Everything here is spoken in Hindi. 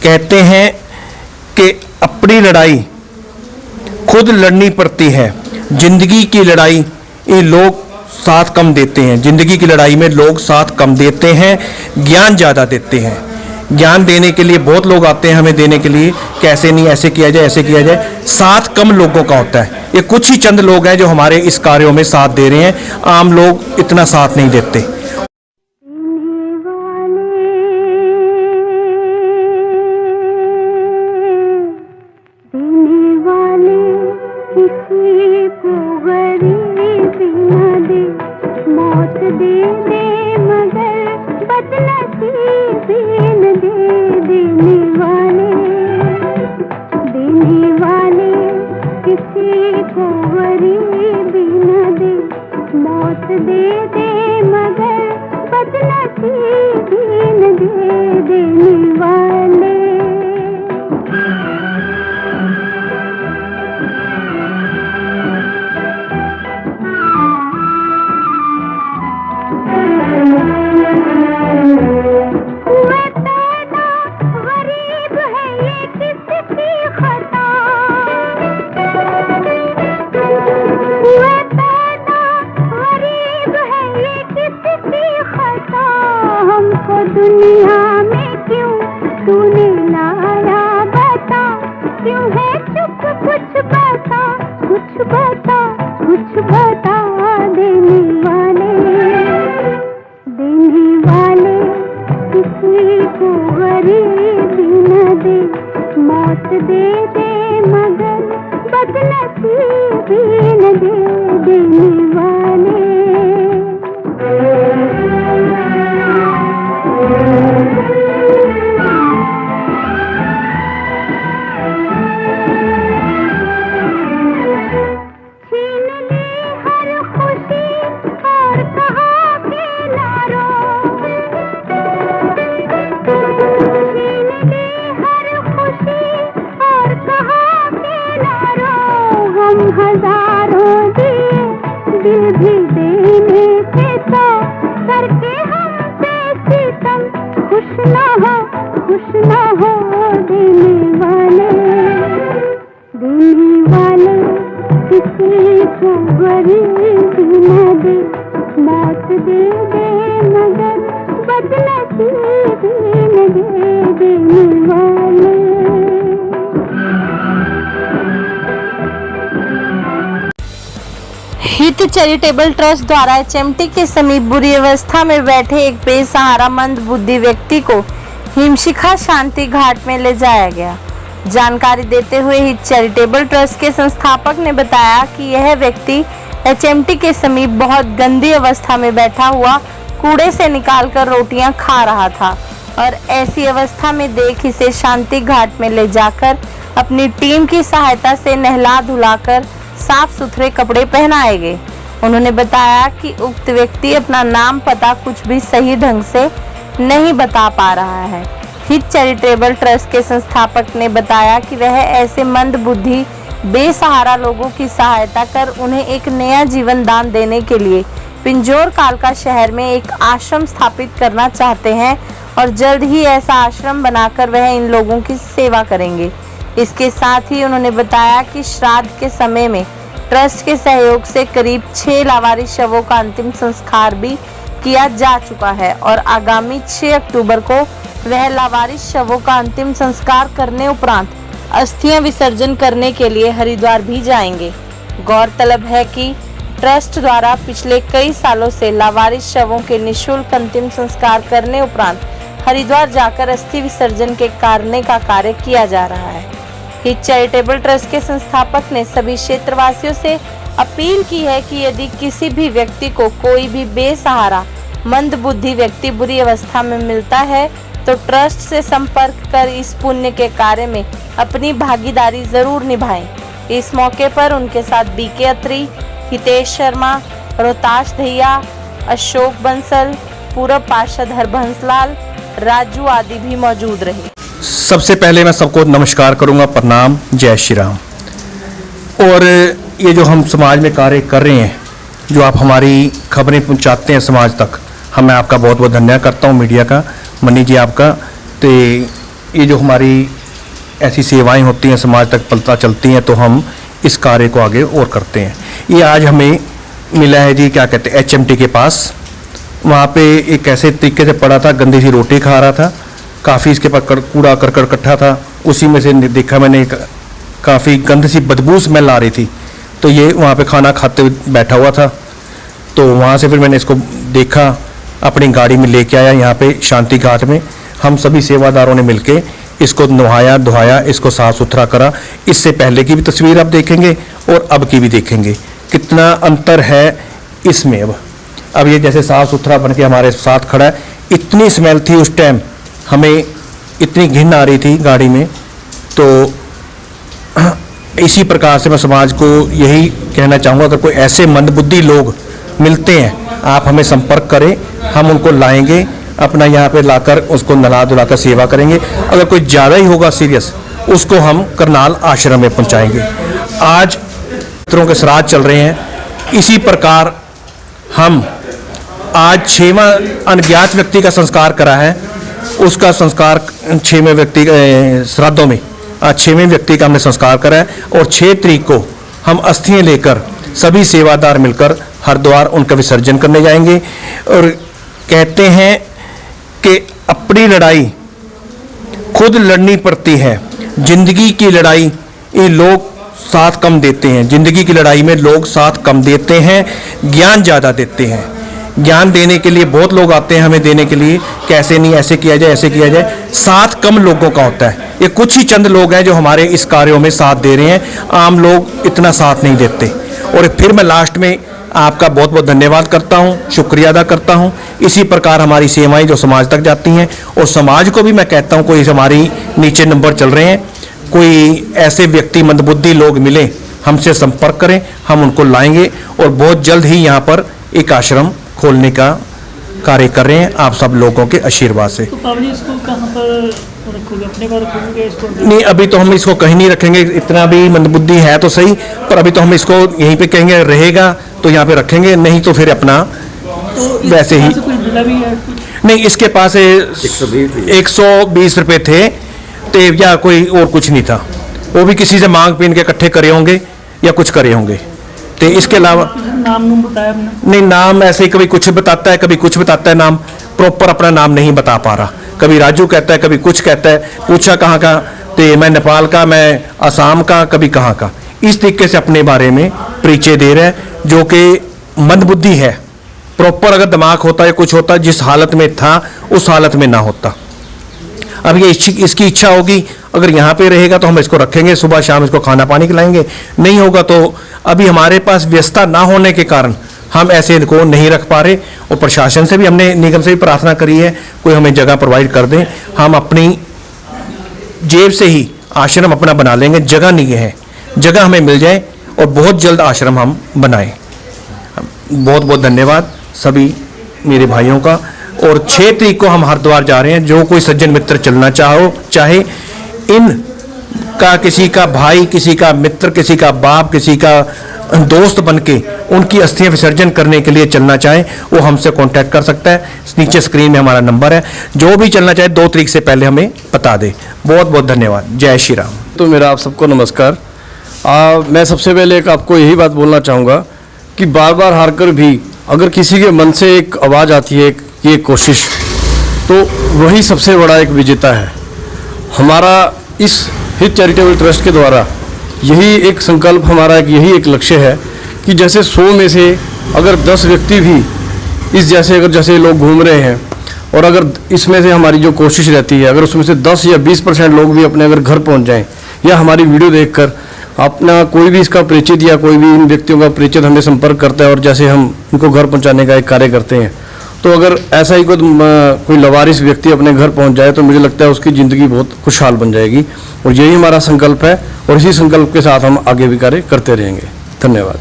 कहते हैं कि अपनी लड़ाई खुद लड़नी पड़ती है। जिंदगी की लड़ाई ये लोग साथ कम देते हैं। जिंदगी की लड़ाई में लोग साथ कम देते हैं, ज्ञान ज़्यादा देते हैं। ज्ञान देने के लिए बहुत लोग आते हैं हमें देने के लिए, कैसे नहीं, ऐसे किया जाए, ऐसे किया जाए। साथ कम लोगों का होता है। ये कुछ ही चंद लोग हैं जो हमारे इस कार्यों में साथ दे रहे हैं। आम लोग इतना साथ नहीं देते। दुनिया में क्यों तूने लाया बता, क्यों है चुप, कुछ बता, कुछ बता, कुछ बता। देने वाले किसी को गरीबी न दे, मौत दे दे मगर बदनसीबी न दे। देने वाले हजारों दिए दिल भी देने थे तो करके हमसे सितम। खुश ना हो, खुश ना हो। देने वाले किसी को गरीबी न दे, मौत दे दे मगर बदनसीबी न दे। देने वाले हित चैरिटेबल ट्रस्ट द्वारा एचएमटी के समीप बुरी अवस्था में बैठे एक बेसहारा मंद बुद्धि व्यक्ति को हिमशिखा शांति घाट में ले जाया गया। जानकारी देते हुए हित चैरिटेबल ट्रस्ट के संस्थापक ने बताया कि यह व्यक्ति एचएमटी के समीप बहुत गंदी अवस्था में बैठा हुआ कूड़े से निकालकर रोटियां खा रहा था और ऐसी अवस्था में देख इसे शांति घाट में ले जाकर अपनी टीम की सहायता से नहला धुलाकर साफ सुथरे कपड़े पहनाए गए। उन्होंने बताया कि उक्त व्यक्ति अपना नाम पता कुछ भी सही ढंग से नहीं बता पा रहा है। हित चैरिटेबल ट्रस्ट के संस्थापक ने बताया कि वह ऐसे मंद बुद्धि बेसहारा लोगों की सहायता कर उन्हें एक नया जीवन दान देने के लिए पिंजौर कालका शहर में एक आश्रम स्थापित करना चाहते हैं और जल्द ही ऐसा आश्रम बनाकर वह इन लोगों की सेवा करेंगे। इसके साथ ही उन्होंने बताया कि श्राद्ध के समय में ट्रस्ट के सहयोग से करीब 6 लावारिस शवों का अंतिम संस्कार भी किया जा चुका है और आगामी 6 अक्टूबर को वह लावारिस शवों का अंतिम संस्कार करने उपरांत अस्थियां विसर्जन करने के लिए हरिद्वार भी जाएंगे। गौरतलब है कि ट्रस्ट द्वारा पिछले कई सालों से लावारिस शवों के निःशुल्क अंतिम संस्कार करने उपरांत हरिद्वार जाकर अस्थि विसर्जन के करने का कार्य किया जा रहा है। हित चैरिटेबल ट्रस्ट के संस्थापक ने सभी क्षेत्रवासियों से अपील की है कि यदि किसी भी व्यक्ति को कोई भी बेसहारा मंद बुद्धि व्यक्ति बुरी अवस्था में मिलता है तो ट्रस्ट से संपर्क कर इस पुण्य के कार्य में अपनी भागीदारी जरूर निभाएं। इस मौके पर उनके साथ बीके अत्री, हितेश शर्मा, रोहताश दहिया, अशोक बंसल, पूर्व पार्षद हरबंसलाल, राजू आदि भी मौजूद रहे। सबसे पहले मैं सबको नमस्कार करूंगा, प्रणाम, जय श्री राम। और ये जो हम समाज में कार्य कर रहे हैं, जो आप हमारी खबरें पहुंचाते हैं समाज तक, मैं आपका बहुत बहुत धन्यवाद करता हूं, मीडिया का, मनी जी आपका। तो ये जो हमारी ऐसी सेवाएं होती हैं समाज तक पता चलती हैं, तो हम इस कार्य को आगे और करते हैं। ये आज हमें मिला है जी, क्या कहते हैं, HMT के पास। वहाँ पे एक ऐसे तरीके से पड़ा था, गंदी सी रोटी खा रहा था, काफ़ी इसके पास कूड़ा करकट इकट्ठा था। उसी में से देखा मैंने काफ़ी गंद सी बदबू स्मेल आ रही थी, तो ये वहाँ पे खाना खाते हुए बैठा हुआ था। तो वहाँ से फिर मैंने इसको देखा, अपनी गाड़ी में लेके आया यहाँ पे शांति घाट में। हम सभी सेवादारों ने मिलके इसको नहाया धोया, इसको साफ़ सुथरा करा। इससे पहले की भी तस्वीर आप देखेंगे और अब की भी देखेंगे, कितना अंतर है इसमें। अब ये जैसे साफ़ सुथरा बन के हमारे साथ खड़ा है। इतनी स्मेल थी उस टाइम, हमें इतनी घिन आ रही थी गाड़ी में। तो इसी प्रकार से मैं समाज को यही कहना चाहूँगा, अगर कोई ऐसे मंदबुद्धि लोग मिलते हैं, आप हमें संपर्क करें, हम उनको लाएंगे, अपना यहाँ पे लाकर उसको नला धुलाकर सेवा करेंगे। अगर कोई ज़्यादा ही होगा सीरियस, उसको हम करनाल आश्रम में पहुँचाएंगे। आज मित्रों के श्राद्ध चल रहे हैं, इसी प्रकार हम आज 6वां अज्ञात व्यक्ति का संस्कार करा है। उसका संस्कार 6वें व्यक्ति श्राद्धों में आज 6वें व्यक्ति का हमने संस्कार करा है, और 6 तारीख को हम अस्थियाँ लेकर सभी सेवादार मिलकर हरिद्वार उनका विसर्जन करने जाएंगे। और कहते हैं कि अपनी लड़ाई खुद लड़नी पड़ती है, जिंदगी की लड़ाई ये लोग साथ कम देते हैं। जिंदगी की लड़ाई में लोग साथ कम देते हैं, ज्ञान ज़्यादा देते हैं। ज्ञान देने के लिए बहुत लोग आते हैं हमें देने के लिए, कैसे नहीं, ऐसे किया जाए, ऐसे किया जाए। साथ कम लोगों का होता है। ये कुछ ही चंद लोग हैं जो हमारे इस कार्यों में साथ दे रहे हैं, आम लोग इतना साथ नहीं देते। और फिर मैं लास्ट में आपका बहुत बहुत धन्यवाद करता हूँ, शुक्रिया अदा करता हूँ। इसी प्रकार हमारी सेवाएं जो समाज तक जाती हैं, और समाज को भी मैं कहता हूँ, कोई हमारी नीचे नंबर चल रहे हैं, कोई ऐसे व्यक्ति मंदबुद्धि लोग मिले, हमसे संपर्क करें, हम उनको लाएंगे। और बहुत जल्द ही यहाँ पर एक आश्रम खोलने का कार्य कर रहे हैं, आप सब लोगों के आशीर्वाद से। तो पावली इसको कहाँ पर रखोगे, अपने घर रखोगे इसको? नहीं, अभी तो हम इसको कहीं नहीं रखेंगे, इतना भी मंदबुद्धि है तो सही, पर अभी तो हम इसको यहीं पे कहेंगे, रहेगा तो यहाँ पे रखेंगे, नहीं तो फिर अपना तो वैसे ही। कोई मिला भी है? नहीं, इसके पास 120 रुपये थे, तो या कोई और कुछ नहीं था। वो भी किसी से मांग पीन के इकट्ठे करे होंगे या कुछ करे होंगे। तो इसके अलावा नाम बताया आपने? नहीं, नाम ऐसे ही कभी कुछ बताता है, कभी कुछ बताता है, नाम प्रॉपर अपना नाम नहीं बता पा रहा। कभी राजू कहता है, कभी कुछ कहता है। पूछा कहाँ का, तो मैं नेपाल का, मैं असम का, कभी कहाँ का। इस तरीके से अपने बारे में परिचय दे रहे हैं, जो कि मंदबुद्धि है। प्रॉपर अगर दिमाग होता है, कुछ होता, जिस हालत में था उस हालत में ना होता। अब ये इसकी इच्छा होगी, अगर यहाँ पे रहेगा तो हम इसको रखेंगे, सुबह शाम इसको खाना पानी खिलाएंगे। नहीं होगा तो अभी हमारे पास व्यवस्था ना होने के कारण हम ऐसे इनको नहीं रख पा रहे। और प्रशासन से भी हमने, निगम से भी प्रार्थना करी है, कोई हमें जगह प्रोवाइड कर दें। हम अपनी जेब से ही आश्रम अपना बना लेंगे, जगह नहीं है, जगह हमें मिल जाए और बहुत जल्द आश्रम हम बनाएं। बहुत बहुत धन्यवाद सभी मेरे भाइयों का। और 6 तारीख को हम हरिद्वार जा रहे हैं। जो कोई सज्जन मित्र चलना चाहे, इन का किसी का भाई, किसी का मित्र, किसी का बाप, किसी का दोस्त बनके उनकी अस्थियां विसर्जन करने के लिए चलना चाहे, वो हमसे कांटेक्ट कर सकता है। नीचे स्क्रीन में हमारा नंबर है। जो भी चलना चाहे 2 तारीख से पहले हमें बता दे। बहुत बहुत धन्यवाद। जय श्री राम। तो मेरा आप सबको नमस्कार। मैं सबसे पहले एक आपको यही बात बोलना चाहूँगा कि बार बार हार कर भी अगर किसी के मन से एक आवाज़ आती है कि एक कोशिश, तो वही सबसे बड़ा एक विजेता है। हमारा इस हित चैरिटेबल ट्रस्ट के द्वारा यही एक संकल्प, हमारा यही एक लक्ष्य है कि जैसे 100 में से अगर 10 व्यक्ति भी इस जैसे लोग घूम रहे हैं, और अगर इसमें से हमारी जो कोशिश रहती है, अगर उसमें से 10 या 20% लोग भी अपने अगर घर पहुंच जाएं, या हमारी वीडियो देखकर अपना कोई भी इसका परिचित या कोई भी इन व्यक्तियों का परिचित हमें संपर्क करता है, और जैसे हम उनको घर पहुँचाने का एक कार्य करते हैं, तो अगर ऐसा ही कोई लवारिस व्यक्ति अपने घर पहुंच जाए, तो मुझे लगता है उसकी ज़िंदगी बहुत खुशहाल बन जाएगी। और यही हमारा संकल्प है, और इसी संकल्प के साथ हम आगे भी कार्य करते रहेंगे। धन्यवाद।